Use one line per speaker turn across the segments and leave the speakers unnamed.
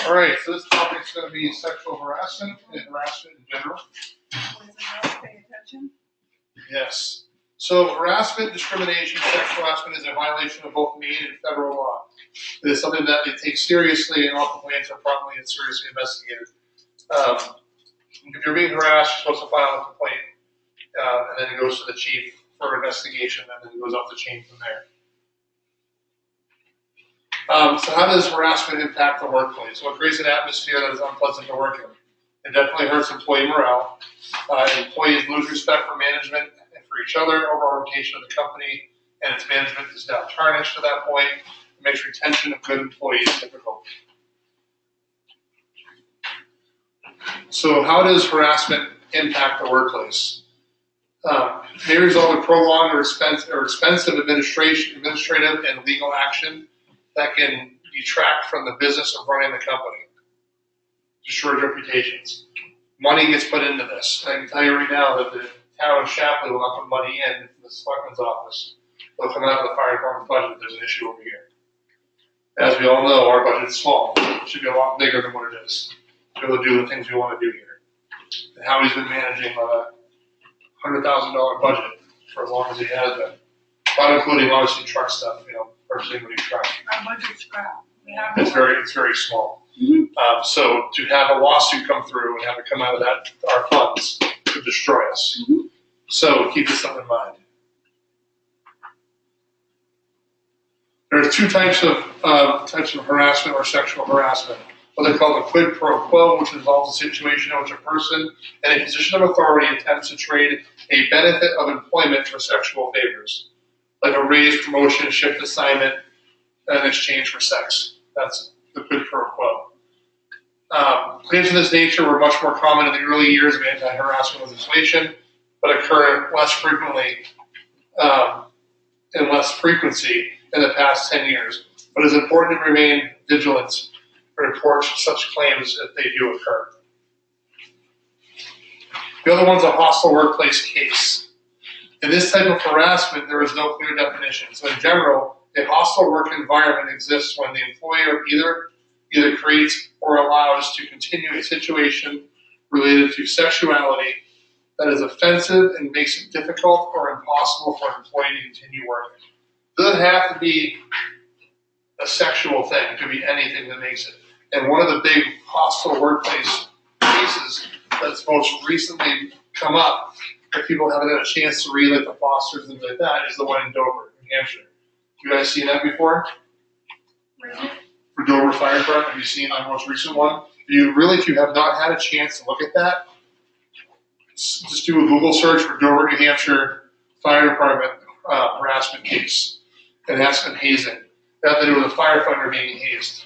All right, so this topic is going to be sexual harassment and harassment in general.
Pay attention.
Yes. So harassment, discrimination, sexual harassment is a violation of both Maine and federal law. It is something that they take seriously, and all complaints are promptly and seriously investigated. If you're being harassed, you're supposed to file a complaint, and then it goes to the chief for investigation, and then it goes off the chain from there. So how does harassment impact the workplace? Well, it creates an atmosphere that is unpleasant to work in. It definitely hurts employee morale. Employees lose respect for management and for each other. Overall reputation of the company and its management is now tarnished at that point. It makes retention of good employees difficult. So how does harassment impact the workplace? May result in prolonged or expensive administrative and legal action that can detract from the business of running the company. Destroys reputations. Money gets put into this. I can tell you right now that the town of Shapley will not put money in the selectman's office. They'll come out of the fire department budget if there's an issue over here. As we all know, our budget is small. It should be a lot bigger than what it is to be able to do the things we want to do here. And how he's been managing a $100,000 budget for as long as he has been. Not including obviously truck stuff, purchasing a new truck.
Our budget's crap.
It's very small.
Mm-hmm.
So to have a lawsuit come through and have it come out of our funds could destroy us.
Mm-hmm.
So keep this stuff in mind. There are two types of harassment or sexual harassment. What they call the quid pro quo, which involves a situation in which a person in a position of authority attempts to trade a benefit of employment for sexual favors, like a raise, promotion, shift assignment, in exchange for sex. That's the quid pro quo. Claims of this nature were much more common in the early years of anti-harassment legislation, but occur less frequently and less frequency in the past 10 years. But it's important to remain vigilant and report such claims if they do occur. The other one's a hostile workplace case. In this type of harassment, there is no clear definition. So in general, a hostile work environment exists when the employer either creates or allows to continue a situation related to sexuality that is offensive and makes it difficult or impossible for an employee to continue working. It doesn't have to be a sexual thing. It could be anything that makes it. And one of the big hostile workplace cases that's most recently come up, that people haven't had a chance to read, like the Fosters and things like that, is the one in Dover, New Hampshire. You guys seen that before?
Really?
For Dover Fire Department, have you seen the most recent one? If you have not had a chance to look at that, just do a Google search for Dover, New Hampshire Fire Department harassment case. And that's been hazing. That had to do with a firefighter being hazed.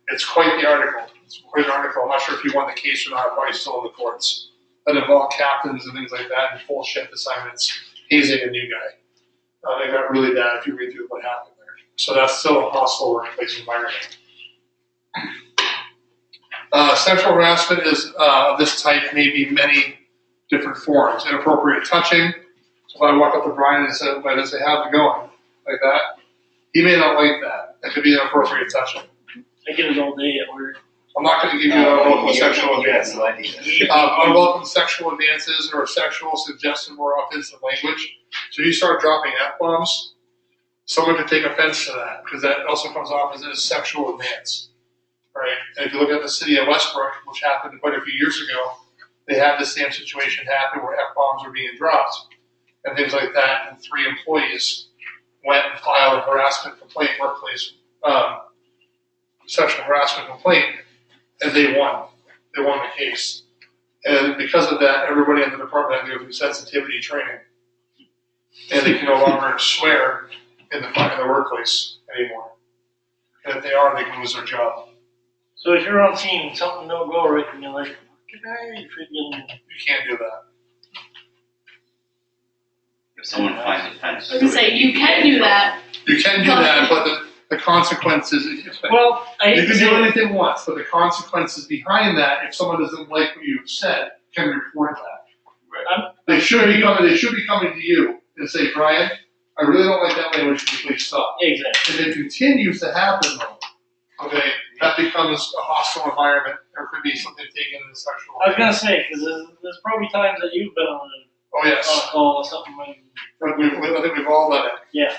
It's quite the article. I'm not sure if you won the case or not, probably still in the courts. That involved captains and things like that and full shift assignments, hazing a new guy. They got really bad if you read through what happened there. So that's still a hostile workplace environment. Sexual harassment is of this type may be many different forms. Inappropriate touching. So if I walk up to Brian and say, how's it going? Like that. He may not like that. That could be inappropriate touching.
I get it all day at work.
I'm not going to give you unwelcome sexual advances. Unwelcome sexual advances or sexual, suggestive, or offensive language. So you start dropping F-bombs, someone could take offense to that because that also comes off as a sexual advance. Right? And if you look at the city of Westbrook, which happened quite a few years ago, they had the same situation happen where F-bombs were being dropped and things like that, and 3 employees went and filed a harassment complaint, workplace sexual harassment complaint, and they won. They won the case. And because of that, everybody in the department had to go through sensitivity training. And they can no longer swear in the workplace anymore. And if they are, they can lose their job.
So if you're on team, something don't go right, and you're like, you
can't do that.
If someone finds offense.
I was going to say, you can do that.
You can do that, but the consequences,
well,
you can do anything once, but the consequences behind that, if someone doesn't like what you've said, can report that.
Right.
They should be coming to you and say, Brian, I really don't like that language, can you please stop?
Exactly.
If it continues to happen though, okay, that becomes a hostile environment, or could be something taken in a sexual
I was
way.
gonna say, because there's probably times that you've been on
Oh yes,
a call or something like,
I think we've all done it.
yeah.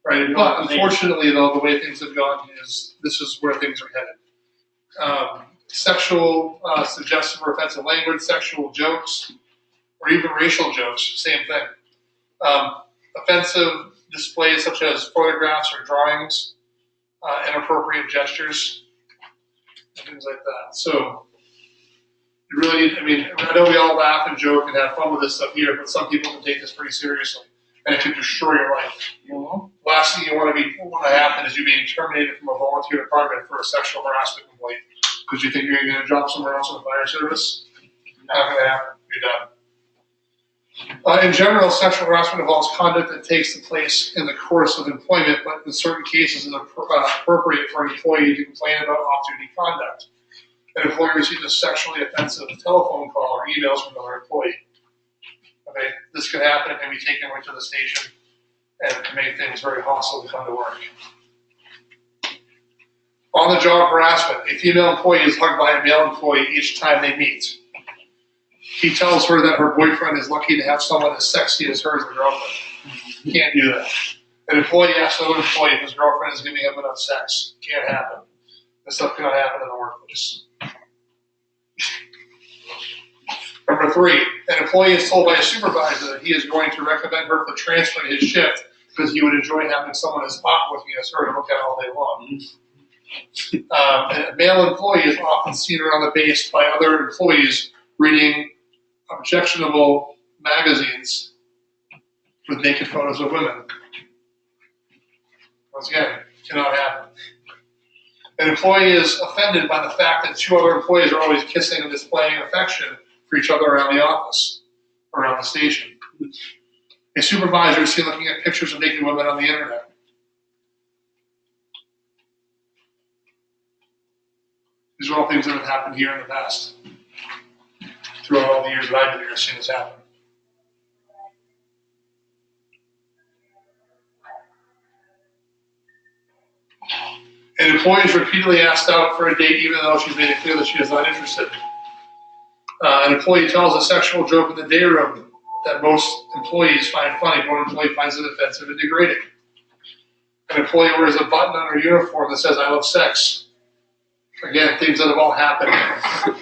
Right,
You
but
know, they-
unfortunately though, the way things have gone is, this is where things are headed. Sexual, suggestive or offensive language, sexual jokes, or even racial jokes, same thing. Offensive displays such as photographs or drawings, inappropriate gestures, and things like that. So, you really need, I mean, I know we all laugh and joke and have fun with this stuff here, but some people can take this pretty seriously, and it could destroy your life.
You know?
Last thing you want to happen is you being terminated from a volunteer department for a sexual harassment complaint because you think you're going to jump somewhere else in the fire service. Not going to happen. You're done. In general, sexual harassment involves conduct that takes place in the course of employment, but in certain cases it is appropriate for an employee to complain about off-duty conduct. An employee receives a sexually offensive telephone call or emails from another employee. Okay, this could happen and can be taken right to the station, and it can make things very hostile to come to work. On-the-job harassment. A female employee is hugged by a male employee each time they meet. He tells her that her boyfriend is lucky to have someone as sexy as her as a girlfriend. Can't do that. An employee asks another employee if his girlfriend is giving him enough sex. Can't happen. This stuff cannot happen in the workplace. Number 3, an employee is told by a supervisor that he is going to recommend her for transfer to his shift because he would enjoy having someone as hot looking as her to look at all day long. A male employee is often seen around the base by other employees reading objectionable magazines with naked photos of women. Once again, cannot happen. An employee is offended by the fact that 2 other employees are always kissing and displaying affection for each other around the office, around the station. A supervisor is seen looking at pictures of naked women on the internet. These are all things that have happened here in the past. Throughout all the years that I've been here, I've seen this happen. An employee is repeatedly asked out for a date even though she's made it clear that she is not interested. An employee tells a sexual joke in the day room that most employees find funny, but one employee finds it offensive and degrading. An employee wears a button on her uniform that says, "I love sex." Again, things that have all happened.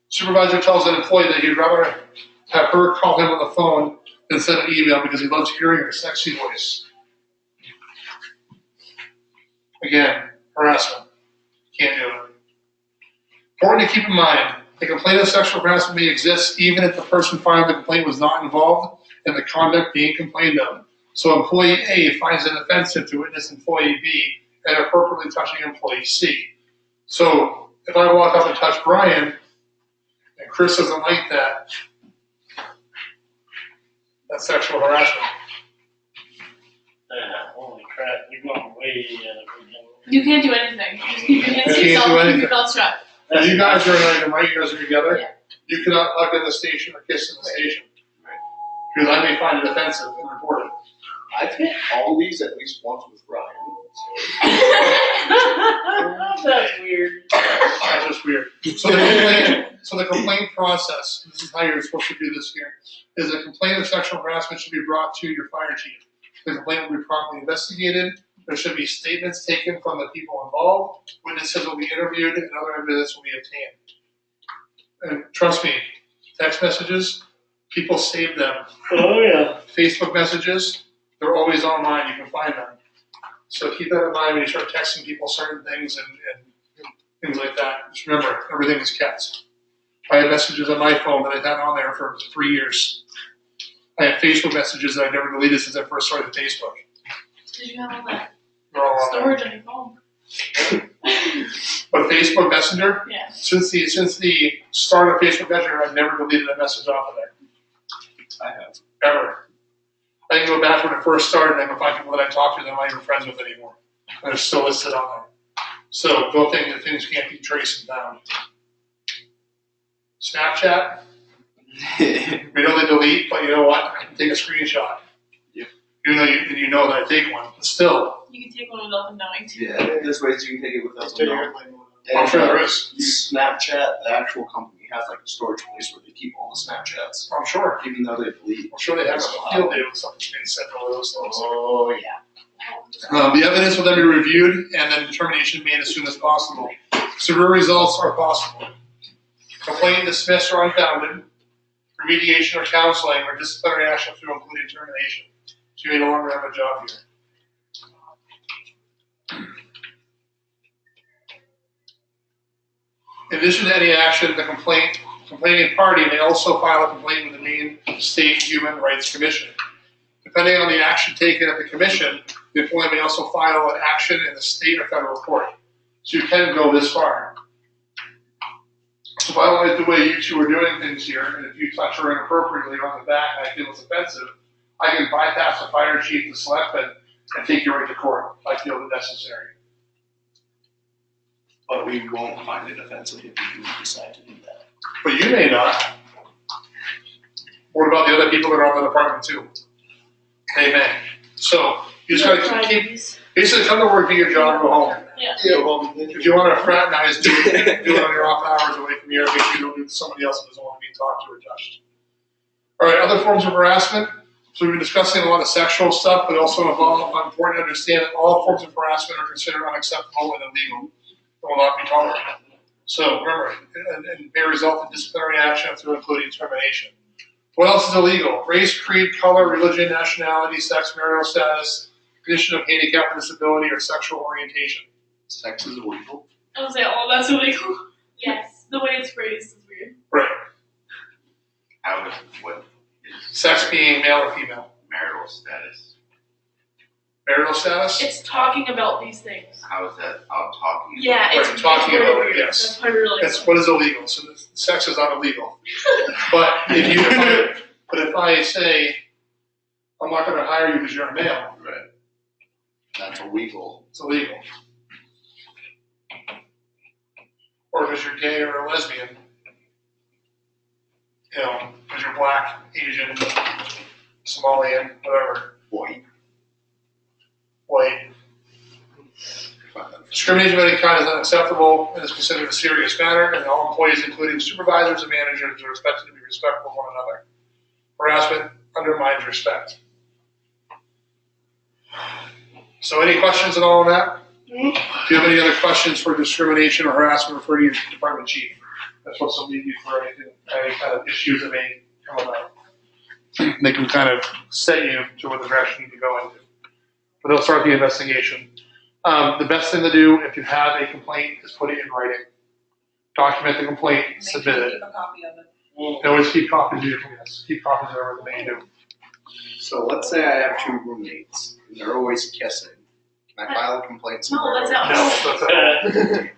Supervisor tells an employee that he'd rather have her call him on the phone than send an email because he loves hearing her sexy voice. Again, harassment. Can't do it. Important to keep in mind, the complaint of sexual harassment may exist even if the person filing the complaint was not involved in the conduct being complained of. So employee A finds it offensive to witness employee B inappropriately touching employee C. So if I walk up and touch Brian, and Chris doesn't like that, that's sexual harassment.
Holy crap, you're going way
You can't do anything. Just keep your hands
You
to
can't
yourself
do
and keep
anything.
your belt strapped.
And you guys are not even right, you guys are together.
Yeah.
You cannot hug in the station or kiss in the station. Because I may find it offensive and report it.
I've hit all these at least once with Ryan.
That's weird.
That's just weird. So the complaint process, this is how you're supposed to do this here, is a complaint of sexual harassment should be brought to your fire chief. The complaint will be promptly investigated. There should be statements taken from the people involved. Witnesses will be interviewed and other evidence will be obtained. And trust me, text messages, people save them.
Oh yeah.
Facebook messages, they're always online. You can find them. So keep that in mind when you start texting people certain things and things like that. Just remember, everything is kept. I have messages on my phone that I've had on there for 3 years. I have Facebook messages that I never deleted since I first started Facebook.
Did you have all that
They're all on there.
storage on your phone?
But Facebook Messenger,
Yeah.
since the start of Facebook Messenger, I've never deleted a message off of there.
I have.
Ever. I can go back when it first started and I can find people that I talked to that I'm not even friends with anymore. And they're still listed on there. So don't think that things can't be traced and found. Snapchat, We know they delete, but you know what? I can take a screenshot.
Yep.
Even though you know that I take one, but still,
You can take one without them knowing too.
Yeah, there's ways you can take it without
Let's
them
do
knowing.
your
I'm sure there is.
Snapchat, the actual company, has like a storage place where they keep all the Snapchats,
I'm sure.
even though they delete.
I'm sure they have a field day with something being sent over those things.
Oh, yeah.
The evidence will then be reviewed and then determination made as soon as possible. Severe results are possible. Complaint dismissed or unfounded, remediation or counseling, or disciplinary action through including termination. So you may no longer have a job here. In addition to any action, the complaining party may also file a complaint with the Maine State Human Rights Commission. Depending on the action taken at the commission, the employee may also file an action in the state or federal court. So you can go this far. If I don't like the way you two are doing things here, and if you touch her inappropriately on the back and I feel it's offensive, I can bypass the fire chief, the selectman, and take you right to court if I feel it necessary.
But we won't find it offensive if you do decide to do that.
But you may not. What about the other people that are on the department too? They may. So you just gotta keep, basically come to work, do your job, go home.
Yeah.
Yeah, well,
If you want to fraternize, do it on your off hours away from here. Make sure you don't do it to somebody else who doesn't want to be talked to or touched. All right, other forms of harassment. So we've been discussing a lot of sexual stuff, but also important to understand that all forms of harassment are considered unacceptable and illegal and will not be tolerated. So remember, and may result in disciplinary action through including termination. What else is illegal? Race, creed, color, religion, nationality, sex, marital status, condition of handicap or disability, or sexual orientation.
sex is illegal.
I would say all that's illegal.
Yes.
The way it's phrased is weird.
Right.
What is
Sex being male or female.
marital status?
Marital status?
It's talking about these things.
How is that out talking?
Yeah,
Right,
it's
talking
really
about it,
weird.
yes.
That's why we really
That's what is illegal. So sex is not illegal. But if I say, I'm not going to hire you because you're a male,
Right. That's illegal.
it's illegal. Or because you're gay or a lesbian, you know, because you're black, Asian, Somalian, whatever,
White.
white. Discrimination of any kind is unacceptable and is considered a serious matter, and all employees, including supervisors and managers, are expected to be respectful of one another. Harassment undermines respect. So any questions on all of that? If you have any other questions for discrimination or harassment, refer to your department chief. That's what's will lead you for any kind of issues that may come about. They can kind of set you to what the direction you need to go into. But they'll start the investigation. The best thing to do if you have a complaint is put it in writing. Document the complaint, submit it.
Keep a copy of it.
And always keep copies of your complaints. Keep copies of everything you do.
So let's say I have 2 roommates and they're always kissing. Can I file a complaint
No,
somewhere?
that's out.
No, that's it.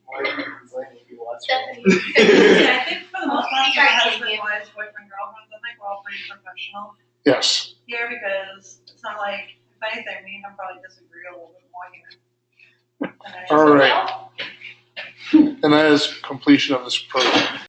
Why are you complaining if you watch it?
Stephanie.
Yeah, I think for the most part, my husband, wives, boyfriend, girlfriend, I think we're all pretty professional
Yes.
here because it's not like, if anything, me and him probably disagree a little bit more here.
All right. And that is completion of this program.